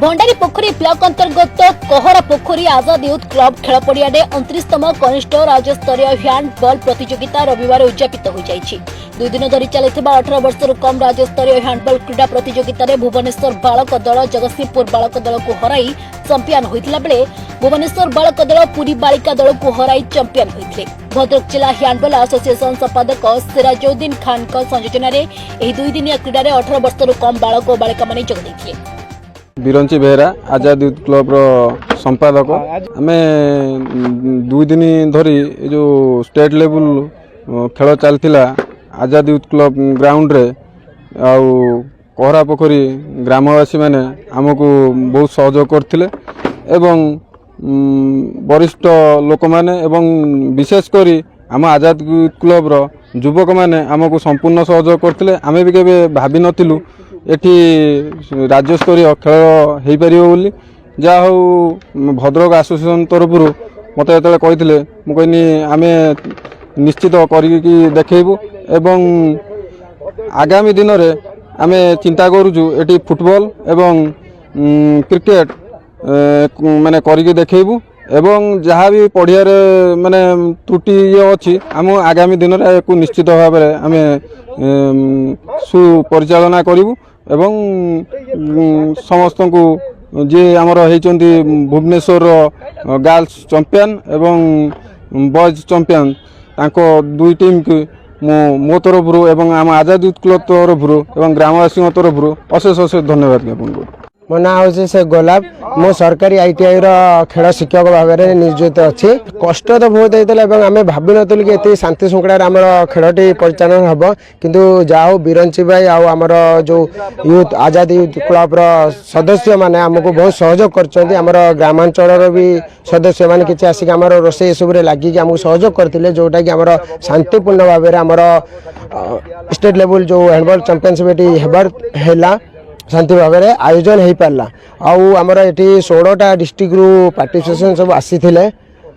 भंडारी पोखरी block अंतर्गत कहरा पोखरी आजाद youth club खेल पड़िया 29तम कनिष्ठ राज्य स्तरीय हैंडबॉल प्रतियोगिता रविवार उद्यापित हो जाइछि। 2 दिन धरी चलिथिबा 18 वर्षर कम राज्य स्तरीय हैंडबॉल क्रीड़ा प्रतियोगिता रे भुवनेश्वर बालक दल जगतसिंहपुर बालक दल को हराई चैंपियन होइतिला बेले भुवनेश्वर बालक दल पुरी बालिका दल को हराई चैंपियन होइथिले। भद्रक जिला हैंडबॉल एसोसिएशन संपादक सिराजुद्दीन खान का संयोजन में एही 2 दिनिया क्रीडा रे 18 वर्षर कम बालक और बालिका माने जोग दैथिले। बिरंची बेहरा आजाद यूथ क्लब संपादक आम 2 दिन धरी जो स्टेट लेवल खेल चलता आजाद यूथ क्लब ग्राउंड रे आउ कहरा पोखरी ग्रामवासी मैंने आमको बहुत सहयोग करथिले एवं वरिष्ठ लोक मैंने एवं विशेषकर आम आजाद यूथ क्लब रो युवक मैंने आमको संपूर्ण सहयोग करथिले। आमे भी केबे भाबी नथिलु एठी राज्य स्तरीय खेल हो पार बोली जहा हो भद्रक एसोसिएशन तरफ मत जो कहते मुझे आम निश्चित करके देखू एवं आगामी दिन में आम चिंता करुचु एटी फुटबॉल एवं क्रिकेट माने करके देखू एवं जहाँ भी पढ़िया माने त्रुटि ये अच्छी आम आगामी दिन में निश्चित भाव में आम सुपरिचालना करूँ एवं समस्त को जी आमर होती भुवनेश्वर गर्ल्स चैंपियन एवं बॉयज चैंपियन तांको 2 टीम की मो तरफ एवं आम आजाद यूथ क्लब तरफ एवं ग्रामवासी तरफ अशेष अशेष धन्यवाद ज्ञापन करूँ। मो ना हूँ से गोलाप मो सरकारी ITI खेल शिक्षक भाव में नियोजित अच्छी कष्ट तो बहुत होता आम भाव नु कि ये शांति श्रृंखला आम खेलटी परिचालन हम किंतु जाओ बिरंची भाई आमर जो यूथ आजाद यूथ क्लब सदस्य मैंने आमको बहुत सहयोग कर ग्रामांचल भी सदस्य मैंने किसी आसिक आम रोसे सब लगिक आमको सहयोग करते जोटा कि आम शांतिपूर्ण भाव में आमर स्टेट लेवल जो हैंडबॉल चैंपियनशिप है शांति भाव में आयोजन हो पारा आमर ये 16टा डिस्ट्रिक्ट रु पार्टिसिपेशन सब आसी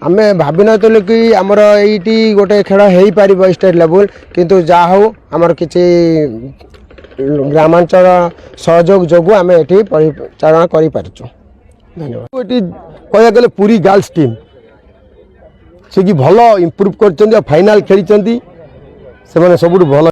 आम भाव नु कि आमर ये गोटे खेल हो पार स्टेट लेवल किंतु जहा हो आमर किसी ग्रामांचल सहयोग जो आम ये परिचालन कर धन्यवाद। ये कह गले पूरी गर्ल्स टीम से कि भल इम्प्रूव कर फाइनाल खेली से सब भल